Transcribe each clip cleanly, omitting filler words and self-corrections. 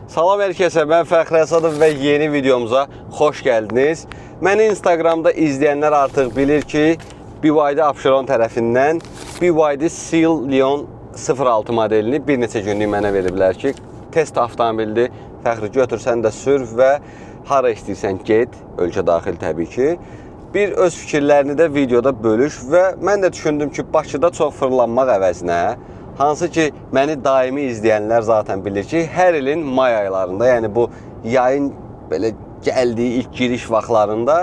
Salam hər kəsə, mən Fəxri Əsədov və yeni videomuza xoş gəldiniz. Məni Instagramda izləyənlər artıq bilir ki, BYD Abşeron tərəfindən BYD Seal Leon 06 modelini bir neçə günlük mənə veriblər ki, test avtomobildir, Fəxri götür, sən də sür və hara istəyirsən get, ölkə daxil təbii ki. Bir öz fikirlərini də videoda bölüş və mən də düşündüm ki, Bakıda çox fırlanmaq əvəzinə, hansı ki, məni daimi izləyənlər zaten bilir ki, hər ilin may aylarında, yəni bu yayın belə gəldiyi ilk giriş vaxtlarında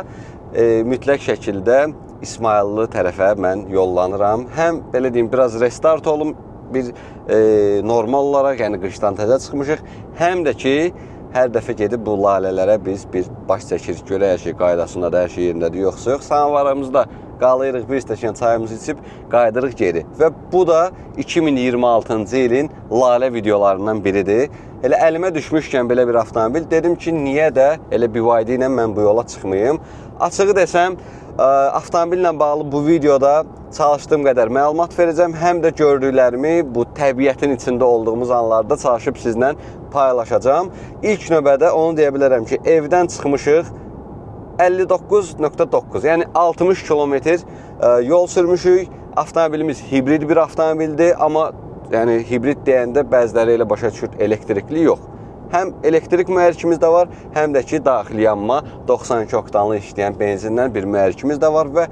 mütləq şəkildə İsmayıllı tərəfə mən yollanıram. Həm belə deyim, biraz restart olum, bir normal olaraq, yəni qışdan təzə çıxmışıq, həm də ki, hər dəfə gedib bu lalələrə biz bir baş çəkirik, görək hər şey qaydasında da, hər şey yerindədir, yoxsa yox. Samavarımızda qalıyırıq, bir stəkan çayımızı içib qaydırıq geri. Və bu da 2026-cı ilin lalə videolarından biridir. Elə əlimə düşmüşkən belə bir avtomobil, dedim ki, niyə də elə BYD ilə mən bu yola çıxmayım. Açığı desəm, avtomobillə bağlı bu videoda çalışdığım qədər məlumat verəcəm. Həm də gördüklərimi bu təbiətin içində olduğumuz anlarda çalışıb sizlə paylaşacağım. İlk növbədə onu deyə bilərəm ki, evdən çıxmışıq 59.9, yəni 60 kilometr yol sürmüşük. Avtomobilimiz hibrid bir avtomobildir, amma yəni hibrid deyəndə bəziləri elə başa düşür, elektrikli yox. Həm elektrik mühərrikimiz də var, həm də ki, daxili yanma 92 oktanlı işləyən benzindən bir mühərrikimiz də var və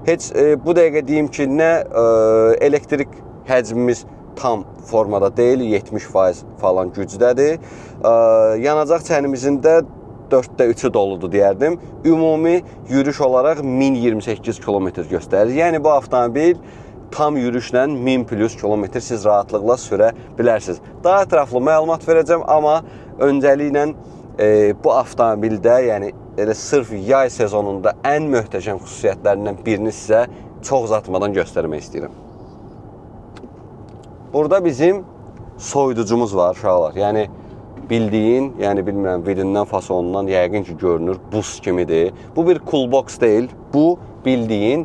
heç bu dəqiqə deyim ki, nə elektrik həcmimiz tam formada deyil, 70% falan gücdədir. Yanacaq çənimizin də 4də 3'ü doludur deyərdim. Ümumi yürüş olaraq 1028 kilometr göstərir. Yəni bu avtomobil tam yürüşlə 1000 plus kilometr siz rahatlıqla sürə bilərsiniz. Daha ətraflı məlumat verəcəm, amma öncəliklə bu avtomobildə, yəni elə sırf yay sezonunda ən möhtəşəm xüsusiyyətlərindən birini sizə çox uzatmadan göstərmək istəyirəm. Burada bizim soyuducumuz var uşaqlar. Yəni bildiyin, yəni bilmirəm, vidindən, fasonundan yəqin ki, görünür, buz kimidir. Bu bir cool box deyil, bu bildiyin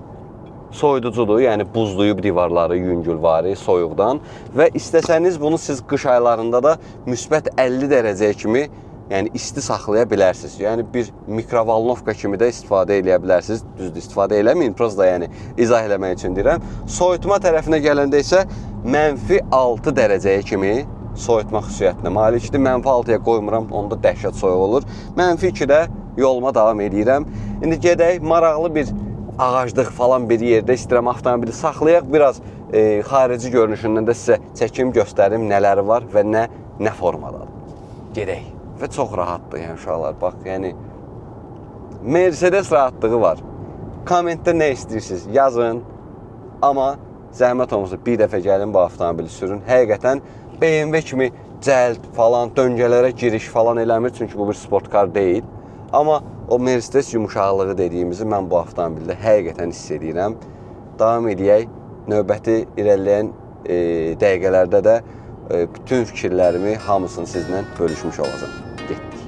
soyuducudur, yəni buzluyub divarları, yüngülvari, soyuqdan və istəsəniz bunu siz qış aylarında da müsbət 50 dərəcəyə kimi yəni isti saxlaya bilərsiniz. Yəni bir mikrovalnovka kimi də istifadə edə bilərsiniz. Düzdür, istifadə eləməyin, prosta yəni izah eləmək üçün deyirəm. Soyutma tərəfinə gələndə isə -6 dərəcəyə kimi soyutma xüsusiyyətinə malikdir. -6-ya qoymuram, onda dəhşət soyuq olur. -2-də yoluma davam edirəm. İndi gedək, maraqlı bir ağaclıq falan bir yerdə istəyirəm avtomobili saxlayaq. Biraz xarici görünüşündən də sizə çəkim göstərim, nələri var və nə formadadır. Gedək. Və çox rahatdır, yəni uşaqlar. Bax, yəni Mercedes rahatlığı var. Kommentdə nə istəyirsiniz, yazın. Amma zəhmət olmasa bir dəfə gəlin bu avtomobili sürün. Həqiqətən BMW kimi cəld falan, döngələrə giriş falan eləmir, çünki bu bir sportkar deyil. Amma o Mercedes yumuşaqlığı dediyimizi mən bu avtomobildə həqiqətən hiss edirəm. Davam edək, növbəti irəliləyən dəqiqələrdə də bütün fikirlərimi hamısını sizlə bölüşmüş olacağım. Getdik.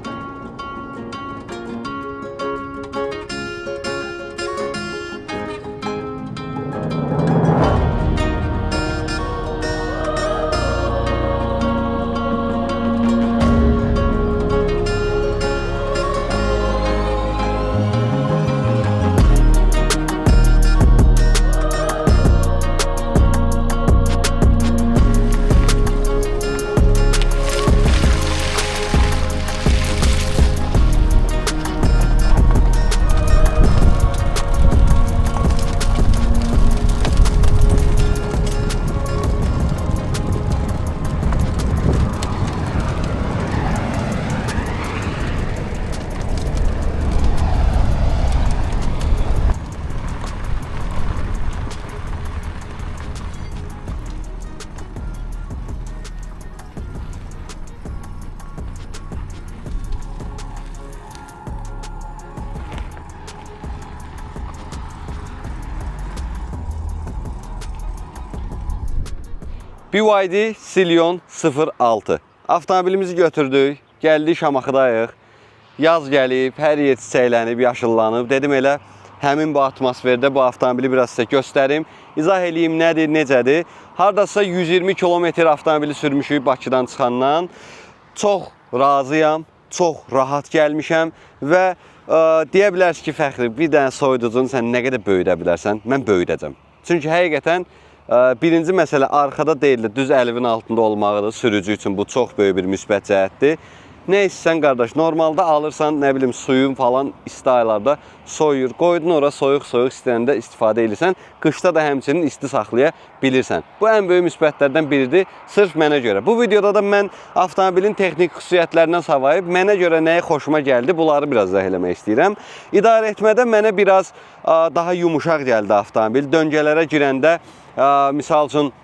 BYD Seal Leon 06. Avtomobilimizi götürdük, gəldik Şamaxıdayıq. Yaz gəlib, hər yer çiçəklənib, yaşıllanıb. Dedim elə həmin bu atmosferdə bu avtomobili biraz sizə göstərim. İzah eləyim nədir, necədir. Hardasa 120 kilometr avtomobili sürmüşük Bakıdan çıxandan. Çox razıyam. Çox rahat gəlmişəm və deyə bilərsiniz ki, Fəxri, bir dənə soyuducunu sən nə qədər böyüdə bilərsən? Mən böyüdəcəm. Çünki həqiqətən birinci məsələ arxada deyil də düz əlivin altında olmağıdır. Sürücü üçün bu çox böyük bir müsbət cəhətdir. Nə istəsən qardaş, normalda alırsan, nə bilim, suyun falan isti aylarda soyuyur. Qoydun ora soyuq-soyuq istəyəndə istifadə edirsən. Qışda da həmçinin isti saxlaya bilirsən. Bu ən böyük müsbətlərdən biridir, sırf mənə görə. Bu videoda da mən avtomobilin texnik xüsusiyyətlərindən savayıb, mənə görə nəyi xoşuma gəldi, bunları biraz da eləmək istəyirəm. İdarə etmədə mənə biraz daha yumuşaq gəldi avtomobil. Döngələrə girəndə, misal üçün,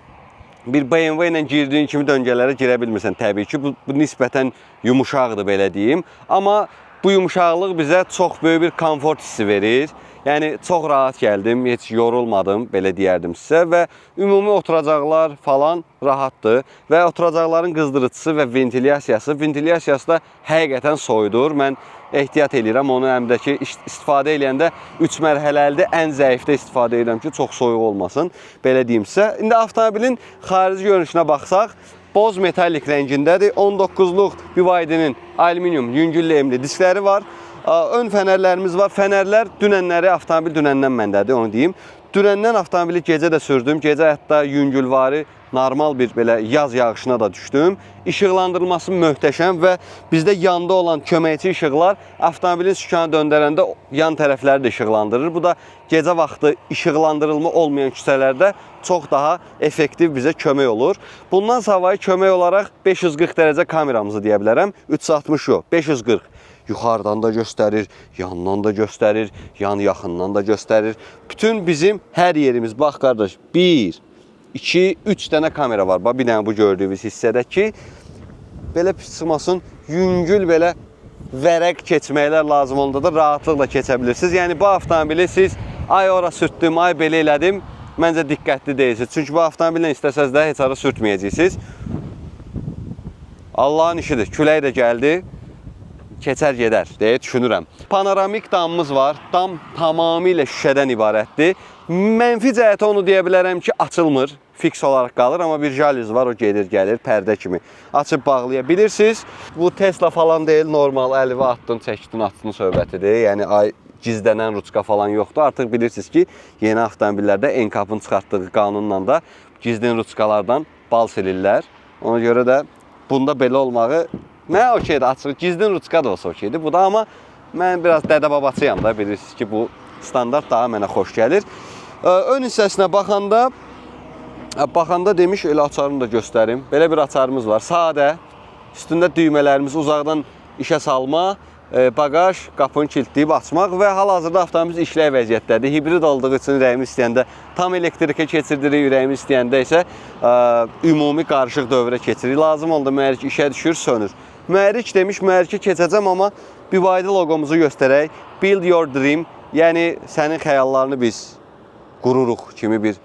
bir BMW ilə girdiyin kimi döngələrə girə bilmirsən təbii ki. Bu nisbətən yumuşaqdır, belə deyim. Amma bu yumuşaqlıq bizə çox böyük bir komfort hissi verir. Yəni, çox rahat gəldim, heç yorulmadım, belə deyərdim sizə. Və ümumi oturacaqlar falan rahatdır. Və oturacaqların qızdırıcısı və ventilyasiyası da həqiqətən soyudur. Mən ehtiyat edirəm, onu həm də ki, istifadə eləyəndə 3 mərhələlidir, ən zəifdə istifadə edirəm ki, çox soyuq olmasın, belə deyim sizə. İndi avtomobilin xarici görünüşünə baxsaq, boz metalik rəngindədir. 19-luq BYD-nin alüminium yüngül lehimli diskləri var. Ön fənərlərimiz var. Fənərlər dünənləri, avtomobil dünəndən məndədir, onu deyim. Dünəndən avtomobili gecə də sürdüm. Gecə hətta yüngülvari, normal bir belə yaz yağışına da düşdüm. İşıqlandırılması möhtəşəm və bizdə yanda olan köməkçi işıqlar avtomobilin sükanı döndərəndə yan tərəfləri də işıqlandırır. Bu da gecə vaxtı işıqlandırılma olmayan küçələrdə çox daha effektiv bizə kömək olur. Bundan savayı kömək olaraq 540 dərəcə kameramızı deyə bilərəm. 360 yox, 540. Yuxarıdan da göstərir, yandan da göstərir, yan yaxından da göstərir. Bütün bizim hər yerimiz, bax qardaş, 1, 2, 3 dənə kamera var. Bax, bir dənə bu gördüyünüz hissədəki belə çıxmasın, yüngül belə vərəq keçməklər lazım olanda da rahatlıqla keçə bilirsiniz. Yəni, bu avtomobili siz ay ora sürtdüm, ay belə elədim, məncə diqqətli deyilsiniz. Çünki bu avtomobillə istəsəz də heç ara sürtməyəcəksiniz. Allahın işidir, külək də gəldi. Keçər gedər deyə düşünürəm. Panoramik damımız var. Dam tamamilə şüşədən ibarətdir. Mənfi cəhəti onu deyə bilərəm ki, açılmır. Fiks olaraq qalır, amma bir jalüz var, o gedir, gəlir, pərdə kimi. Açıb bağlaya bilirsiniz. Bu Tesla falan deyil, normal əlivi atdın, çəkdin, atdın söhbətidir. Yəni, gizlənən ruçka falan yoxdur. Artıq bilirsiniz ki, yeni avtomobillərdə NCAP-ın çıxartdığı qanunla da gizlin ruçkalardan bal silirlər. Ona görə də bunda belə olmağı mənə okeydir, açıq, gizlin ruçka da olsa okeydir. Bu da, amma mən biraz dədə-babacıyam da, bilirsiniz ki, bu standart daha mənə xoş gəlir. Ön hissəsinə baxanda demiş, elə açarını da göstərim. Belə bir açarımız var, sadə, üstündə düymələrimiz, uzaqdan işə salma, bagaj, qapını kiltləyib açmaq və hal-hazırda avtomobilimiz işləyə vəziyyətdədir. Hibrid olduğu üçün ürəyimiz istəyəndə tam elektrikə keçirdirik, ürəyimiz istəyəndə isə ümumi qarışıq dövrə keçirik. Lazım oldu, mühərrik işə düşür, sönür. Mühərrik demiş, mühərrikə keçəcəm, amma BYD logomuzu göstərək. Build your dream, yəni sənin xəyallarını biz qururuq kimi bir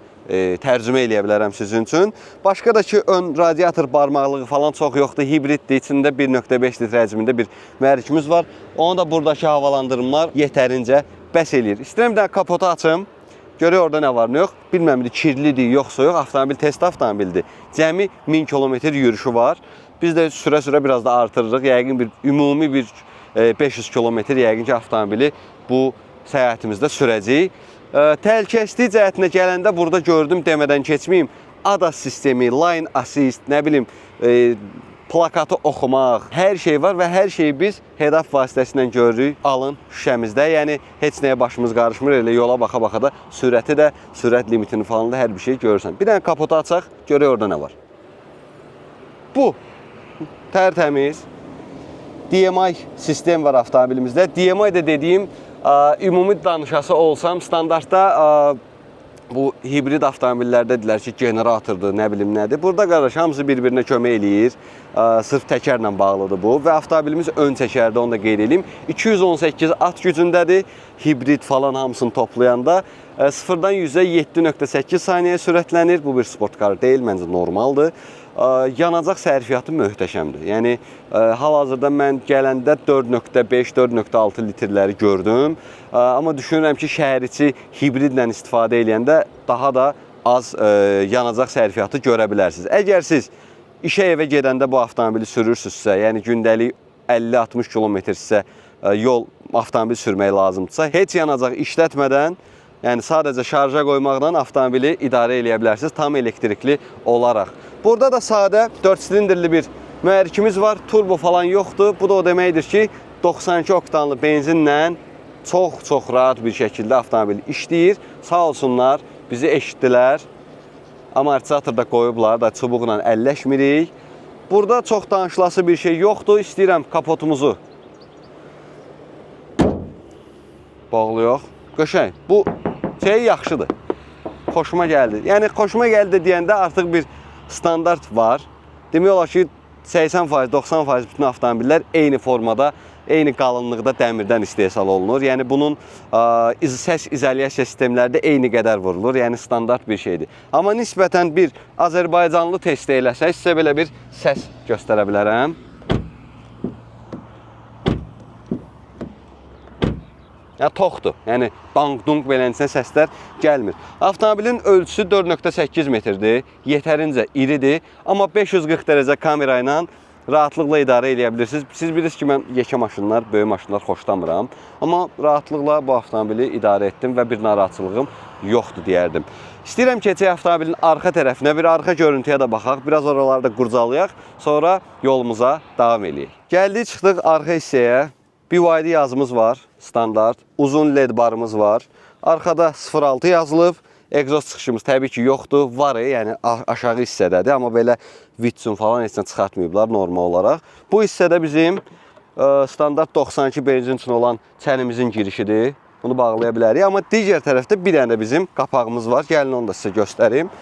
tərcümə eləyə bilərəm sizin üçün. Başqa da ki, ön radiator barmaqlığı falan çox yoxdur, hibriddir. İçində 1.5 litr həcmində bir mühərrikimiz var. Onu da buradakı havalandırımlar yetərincə bəs eləyir. İstəyirəm bir dənə kapotu açım. Görək orada nə var, nə yox. Bilməm, kirlidir, yoxsa yox. Avtomobil test avtomobildir. Cəmi 1000 kilometr yürüyüşü var. Biz də sürə-sürə biraz da artırırıq. Yəqin ümumi bir 500 kilometr yəqin ki, avtomobili bu səyahətimizdə sürəcəyik. Təhlükəsizlik cəhətinə gələndə burada gördüm, demədən keçməyim. ADAS sistemi, line assist, nə bilim, plakatı oxumaq, hər şey var və hər şeyi biz head-up vasitəsilə görürük, alın şüşəmizdə. Yəni, heç nəyə başımız qarışmır, elə yola baxa-baxa da sürəti də, sürət limitini falan da hər bir şey görürsən. Bir dənə kapotu açaq, görək orada nə var. Bu, tərtəmiz DMI sistem var avtomobilimizdə. DMI də dediyim, ümumi danışası olsam, standartda bu hibrid avtomobillərdə dedilər ki, generatordur, nə bilim nədir. Burada qardaş, hamısı bir-birinə kömək eləyir. Sırf təkərlə bağlıdır bu və avtomobilimiz ön təkərdə, onu da qeyd edeyim. 218 at gücündədir, hibrid falan hamısını toplayanda. 0-dan 100-ə 7.8 saniyə sürətlənir. Bu bir sport karı deyil, məncə normaldır. Yanacaq sərfiyyatı möhtəşəmdir. Yəni, hal-hazırda mən gələndə 4.5-4.6 litrləri gördüm. Amma düşünürəm ki, şəhər içi hibridlə istifadə eləyəndə daha da az yanacaq sərfiyyatı görə bilərsiniz. Əgər siz işə evə gedəndə bu avtomobili sürürsünüzsə, yəni gündəlik 50-60 kilometr sizə yol avtomobil sürmək lazımdırsa, heç yanacaq işlətmədən, yəni sadəcə şarja qoymaqdan avtomobili idarə edə bilərsiniz tam elektrikli olaraq. Burada da sadə 4 silindirli bir mühərrikimiz var, turbo falan yoxdur. Bu da o deməkdir ki, 92 oktanlı benzinlə çox rahat bir şəkildə avtomobil işləyir. Sağ olsunlar, bizi eşitdilər. Amortizatorda qoyublar da çubuqla əlləşmirik. Burada çox danışılası bir şey yoxdur. İstəyirəm kapotumuzu bağlayaq. Qəşəng. Bu şey yaxşıdır. Xoşuma gəldi. Yəni xoşuma gəldi deyəndə artıq bir standart var. Demək olar ki, 80%, 90% bütün avtomobillər eyni formada, eyni qalınlıqda dəmirdən istehsal olunur. Yəni bunun səs izolyasiya sistemləri də eyni qədər vurulur. Yəni standart bir şeydir. Amma nisbətən bir Azərbaycanlı test eləsək, sizə belə bir səs göstərə bilərəm. Yəni toxdur. Yəni danq-dunq beləncə səslər gəlmir. Avtomobilin ölçüsü 4.8 metrdir. Yetərincə iridir. Amma 540 dərəcə kamera ilə rahatlıqla idarə edə bilirsiniz. Siz bilirsiniz ki, mən yekə maşınlar, böyük maşınlar xoşlamıram. Amma rahatlıqla bu avtomobili idarə etdim və bir narahatçılığım yoxdur deyərdim. İstəyirəm keçək avtomobilin arxa tərəfinə, bir arxa görüntüyə də baxaq. Biraz oralarda qurcalayaq, sonra yolumuza davam edək. Gəldik, çıxdıq arxa hissəyə. BYD yazımız var, standart. Uzun LED barımız var. Arkada 06 yazılıb. Egzoz çıxışımız təbii ki yoxdur. Var, yəni aşağı hissədədir. Amma belə vitsun falan heç nə çıxartmayıblar normal olaraq. Bu hissədə bizim standart 92 benzin üçün olan çənimizin girişidir. Bunu bağlaya bilərik. Amma digər tərəfdə bir dənə də bizim qapağımız var. Gəlin onu da sizə göstərim.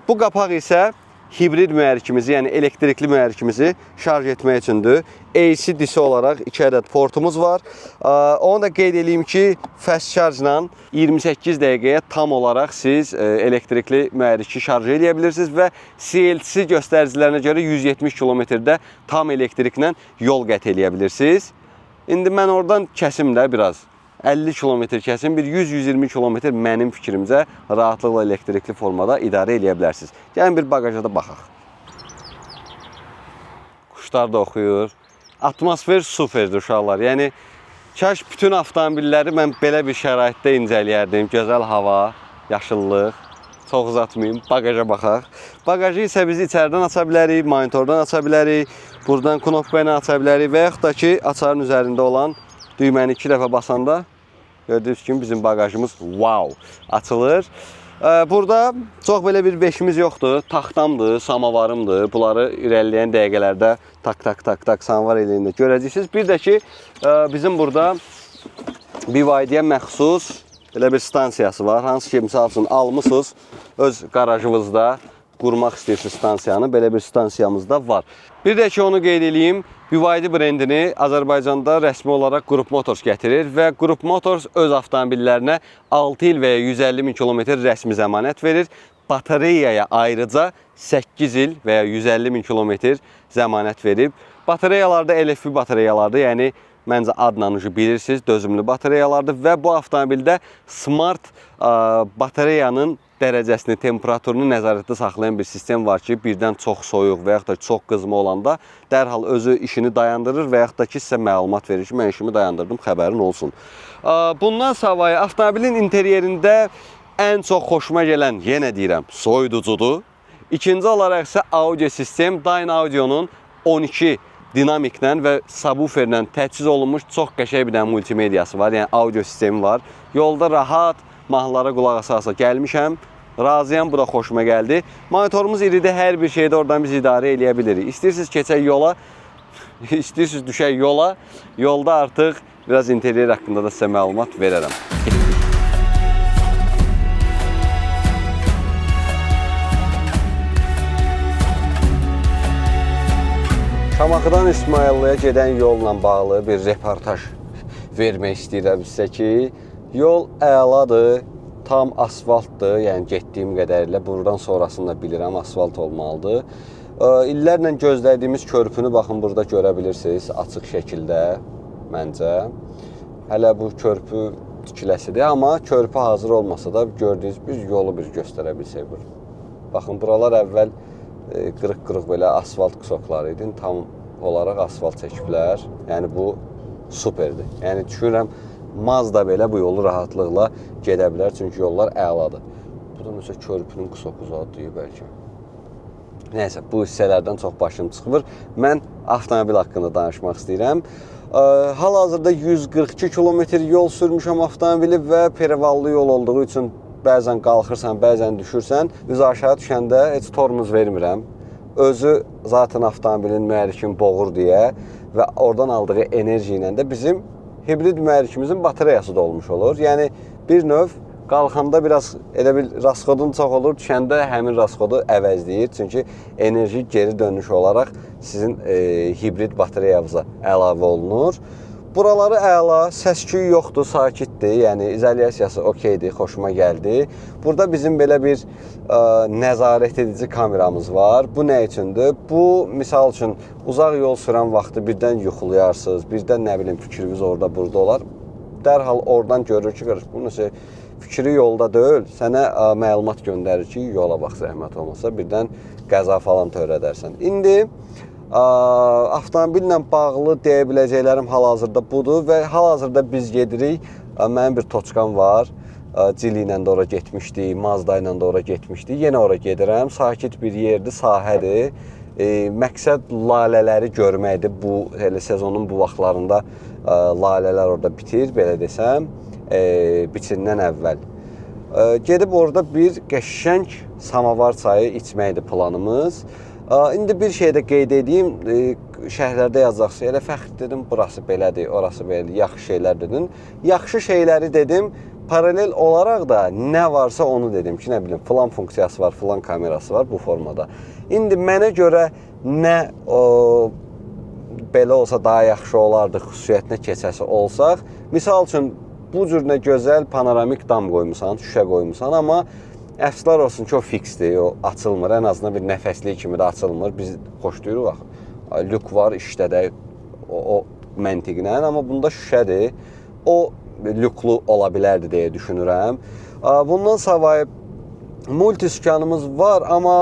Bu qapaq isə hibrid mühərrikimizi, yəni elektrikli mühərrikimizi şarj etmək üçündür. AC-DC olaraq 2 ədəd portumuz var. Onu da qeyd edeyim ki, fast charge-la 28 dəqiqəyə tam olaraq siz elektrikli mühərriki şarj edə bilirsiniz və CLTC göstəricilərinə görə 170 km-də tam elektriklə yol qət edə bilirsiniz. İndi mən oradan kəsim də biraz. 50 km kəsim, bir 100-120 km mənim fikrimcə rahatlıqla elektrikli formada idarə edə bilərsiniz. Gəlin bir bagaja da baxaq. Quşlar da oxuyur. Atmosfer superdir uşaqlar. Yəni, kaş bütün avtomobilləri mən belə bir şəraitdə incələyərdim. Gözəl hava, yaşıllıq. Çox uzatmayayım, bagaja baxaq. Bagajı isə biz içərdən aça bilərik, monitordan aça bilərik, buradan knopka ilə aça bilərik və yaxud da ki, açarın üzərində olan düyməni 2 dəfə basanda gördüyünüz kimi bizim bagajımız wow açılır. Burada çox belə bir beşimiz yoxdur. Taxtamdır, samavarımdır. Bunları irəliləyən dəqiqələrdə tak samavar eləyində görəcəksiniz. Bir də ki, bizim burada BYD-yə məxsus belə bir stansiyası var. Hansı ki, misal üçün almışsınız, öz qarajınızda qurmaq istəyirsiniz stansiyanı. Belə bir stansiyamız da var. Bir də ki, onu qeyd edeyim. BYD brendini Azərbaycanda rəsmi olaraq Group Motors gətirir və Group Motors öz avtomobillərinə 6 il və ya 150 min kilometr rəsmi zəmanət verir. Batareyaya ayrıca 8 il və ya 150 min kilometr zəmanət verib. Batareyalarda LFP batareyalardır, yəni məncə adla bilirsiniz, dözümlü batareyalardır və bu avtomobildə smart batareyanın dərəcəsini, temperaturunu nəzarətdə saxlayan bir sistem var ki, birdən çox soyuq və yaxud da çox qızma olanda dərhal özü işini dayandırır və yaxud da ki, sizə məlumat verir ki, mən işimi dayandırdım, xəbərin olsun. Bundan savayı avtomobilin interyerində ən çox xoşuma gələn, yenə deyirəm, soyuducudur. İkinci olaraq isə audio sistem, Dynaudio-nun 12 dinamiklə və subwooferlə təchiz olunmuş çox qəşəng bir dənə multimediyası var, yəni audio sistemi var. Yolda rahat mahnılara qulaq asarsa gəlmişəm. Razıyam, bu da xoşuma gəldi. Monitorumuz iridir, hər bir şeydə oradan biz idarə edə bilirik. İstəyirsiniz keçək yola, istəyirsiniz düşək yola. Yolda artıq biraz interyer haqqında da sizə məlumat verərəm. Şamaxıdan İsmayıllıya gedən yolla bağlı bir reportaj vermək istəyirəm sizə ki, yol əladır. Tam asfaltdır, yəni getdiyim qədərilə buradan sonrasını da bilirəm, asfalt olmalıdır. İllərlə gözlədiyimiz körpünü baxın burada görə bilirsiniz, açıq şəkildə məncə. Hələ bu körpü tikiləsidir, amma körpü hazır olmasa da gördüyünüz bir yolu bir göstərə bilsək. Baxın, buralar əvvəl qırıq-qırıq belə asfalt qusokları idi. Tam olaraq asfalt çəkiblər. Yəni bu superdir. Yəni düşünürəm Mazda belə bu yolu rahatlıqla gedə bilər, çünki yollar əladır. Bu da məsələn körpünün qısoku zadı bəlkə. Nəysə, bu hissələrdən çox başım çıxmır. Mən avtomobil haqqında danışmaq istəyirəm. Hal-hazırda 142 kilometr yol sürmüşəm avtomobili və perivallı yol olduğu üçün bəzən qalxırsan, bəzən düşürsən. Üzü aşağı düşəndə heç tormuz vermirəm. Özü zaten avtomobilin mühərrikini boğur deyə və oradan aldığı enerji ilə də bizim hibrid mühərrikimizin batareyası dolmuş olur. Yəni bir növ qalxanda biraz elə bil rasxodun çox olur, düşəndə həmin rasxodu əvəzləyir. Çünki enerji geri dönüş olaraq sizin hibrid batareyanıza əlavə olunur. Buraları əla, səs-küy yoxdur, sakitdir. Yəni izolyasiyası okeydir, xoşuma gəldi. Burada bizim belə bir nəzarət edici kameramız var. Bu nə üçündür? Bu misal üçün uzaq yol sürən vaxtı birdən yuxulayarsınız, birdən nə bilim fikriniz orada burada olar. Dərhal oradan görür ki, bu nəsə fikri yolda deyil, sənə məlumat göndərir ki, yola bax, zəhmət olmasa birdən qəza falan törədərsən. İndi avtomobillə bağlı deyə biləcəklərim hal-hazırda budur və hal-hazırda biz gedirik. Mənim bir toçkam var. Cili ilə də ora getmişdik, Mazda ilə də ora getmişdik. Yenə ora gedirəm. Sakit bir yerdir, sahədir. Məqsəd lalələri görməkdir. Bu elə sezonun bu vaxtlarında lalələr orada bitir, belə desəm, biçindən əvvəl. Gedib orada bir qəşəng samavar çayı içməkdir planımız. İndi bir şey də qeyd edeyim, şərhlərdə yazacaqsa, elə fəxr dedim, burası belədir, orası belədir, yaxşı şeylər dedim. Yaxşı şeyləri dedim, paralel olaraq da nə varsa onu dedim ki, nə bilim, filan funksiyası var, filan kamerası var bu formada. İndi mənə görə nə belə olsa daha yaxşı olardı, xüsusiyyətinə keçəsi olsaq. Misal üçün, bu cür nə gözəl panoramik dam qoymusan, şüşə qoymusan, amma əfslər olsun ki, o fiksdir, o açılmır. Ən azından bir nəfəslik kimi də açılmır. Biz xoşlayırıq, bax, lük var işdə də o məntiqlə, amma bunda şüşədir. O lüklu ola bilərdi deyə düşünürəm. Bundan savayı multisükanımız var, amma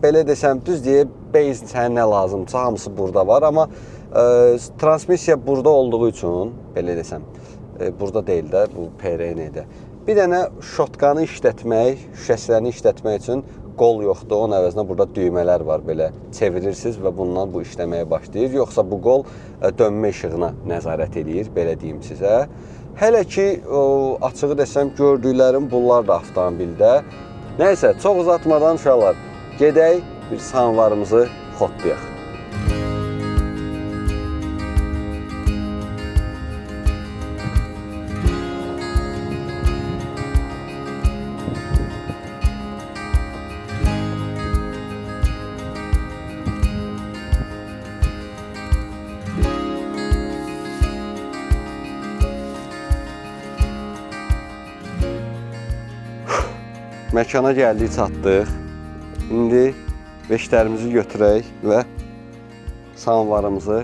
belə desəm, düz deyə base sənə nə lazımdırsa, hamısı burada var. Amma transmisiya burada olduğu üçün, belə desəm, burada deyil də, bu PRN-də. Bir dənə şotkanı işlətmək, şüşəsini işlətmək üçün qol yoxdur. Onun əvəzinə burada düymələr var, belə çevirirsiniz və bundan bu işləməyə başlayır. Yoxsa bu qol dönmə işığına nəzarət edir, belə deyim sizə. Hələ ki, açığı desəm, gördüklərim bunlar da avtomobildə. Nəysə, çox uzatmadan uşaqlar, gedək bir samvarımızı xotlayaq. Məkana gəldik, çatdıq. İndi beşlərimizi götürək və samvarımızı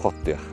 xotlayaq.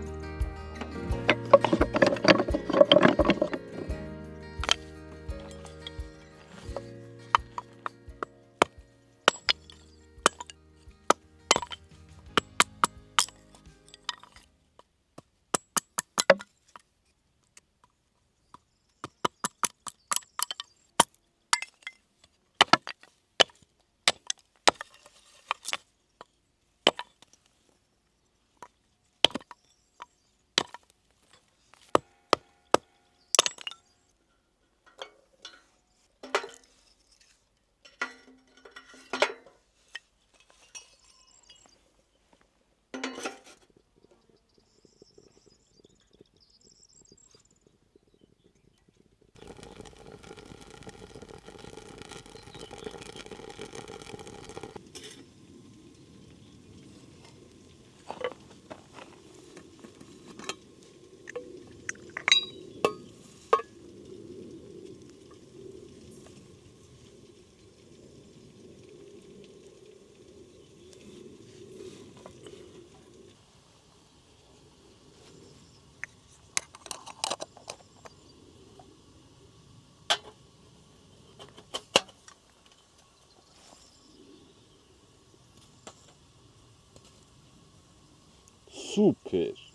Super.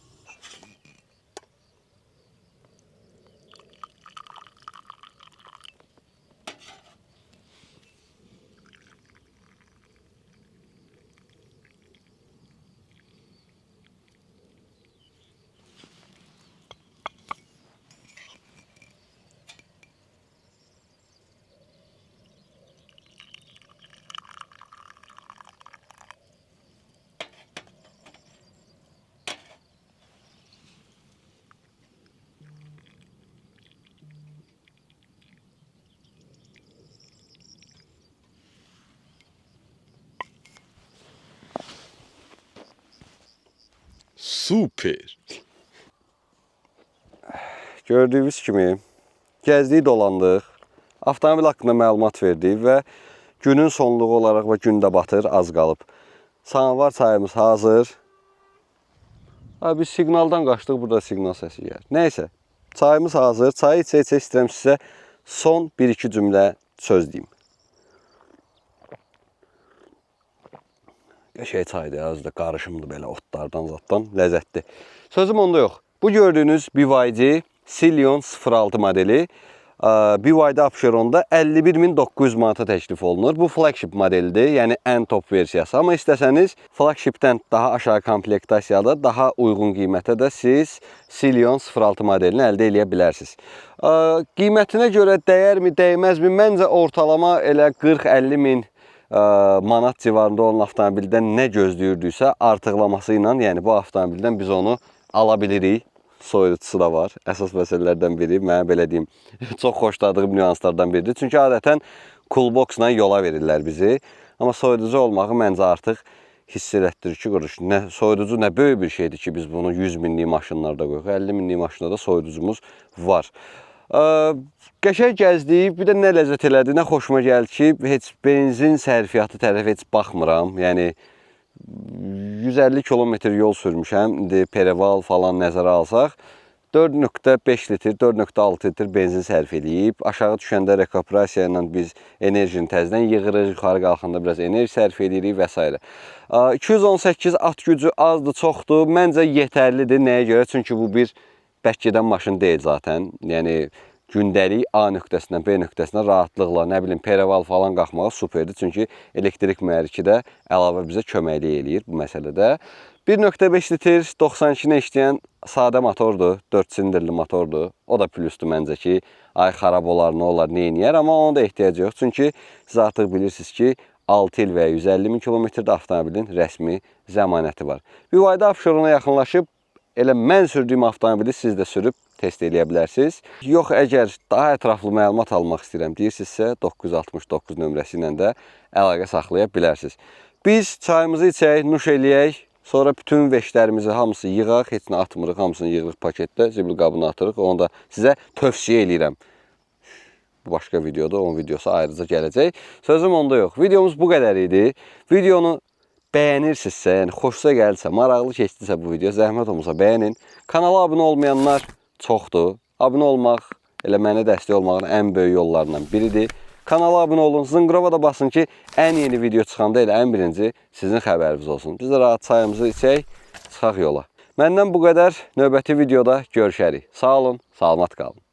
Super. Gördüyünüz kimi gəzdik, dolandıq, avtomobil haqqında məlumat verdik və günün sonluğu olaraq və gündə batır az qalıb. Samavar çayımız hazır. Biz siqnaldan qaçdıq, burada siqnal səsi gəlir. Nəysə, çayımız hazır. Çayı içə-içə istəyirəm sizə son 1-2 cümlə söz deyim. Qəşəng çaydır, özü də qarışımdır belə otlardan, zatdan, ləzzətli. Sözüm onda yox. Bu gördüyünüz BYD Scion 06 modeli BYD Apcheron'da 51.900 manata təklif olunur. Bu flagship modelidir, yəni ən top versiyası. Amma istəsəniz flagshipdən daha aşağı komplektasiyada, daha uyğun qiymətə də siz Scion 06 modelini əldə edə bilərsiniz. Qiymətinə görə dəyərmi, dəyməzmi? Məncə ortalama elə 40-50 min manat civarında olan avtomobildən nə gözləyirdiksə artıqlaması ilə, yəni bu avtomobildən biz onu ala bilirik. Soyuducusu da var. Əsas məsələlərdən biri, mənə belə deyim, çox xoşladığım nüanslardan biridir. Çünki adətən coolboxla yola verirlər bizi. Amma soyuducu olmağı məncə artıq hiss elətdirir ki, soyuducu nə böyük bir şeydir ki, biz bunu 100 minlik maşınlarda qoyuq. 50 minlik maşında da soyuducumuz var. Qəşəng gəzdik, bir də nə ləzzət elədi, nə xoşuma gəldi ki, heç benzin sərfiyyatı tərəf heç baxmıram. Yəni 150 kilometr yol sürmüşəm, indi Pereval falan nəzərə alsaq, 4.5 litr, 4.6 litr benzin sərf edib. Aşağı düşəndə rekuperasiya ilə biz enerjini təzədən yığırıq, yuxarı qalxanda biraz enerji sərf edirik və s. 218 at gücü azdır, çoxdur, məncə yetərlidir. Nəyə görə? Çünki bu bir bərk gedən maşın deyil zaten. Yəni gündəlik A nöqtəsindən B nöqtəsinə rahatlıqla, nə bilim, Pereval falan qalxmağı superdir. Çünki elektrik mühərriki də əlavə bizə köməklik eləyir bu məsələdə. 1.5 litr 92-nə işləyən sadə motordur, 4 silindrli motordur. O da plusdur məncə ki, ay xarab olar, nə olar, neyniyər, amma ona da ehtiyac yox. Çünki siz artıq bilirsiniz ki, 6 il və 150 min kilometrdə avtomobilin rəsmi zəmanəti var. BYD Apcheron'a yaxınlaşıb, elə mən sürdüyüm avtomobili siz də sürüb test eləyə bilərsiniz. Yox, əgər daha ətraflı məlumat almaq istəyirəm deyirsinizsə, 969 nömrəsi ilə də əlaqə saxlaya bilərsiniz. Biz çayımızı içək, nuş eləyək, sonra bütün veşlərimizi hamısı yığaq, heç nə atmırıq, hamısını yığırıq paketdə, zibil qabına atırıq. Onu da sizə tövsiyə eləyirəm. Bu başqa videoda, onun videosu ayrıca gələcək. Sözüm onda yox. Videomuz bu qədər idi. Videonu bəyənirsinizsə, yəni xoşunuza gəlirsə, maraqlı keçdisə bu video, zəhmət olmasa bəyənin. Kanala abunə olmayanlar çoxdur. Abunə olmaq elə mənə dəstək olmağın ən böyük yollarından biridir. Kanala abunə olun, zınqrova da basın ki, ən yeni video çıxanda elə ən birinci sizin xəbəriniz olsun. Biz də rahat çayımızı içək, çıxaq yola. Məndən bu qədər. Növbəti videoda görüşərik. Sağ olun, salamat qalın.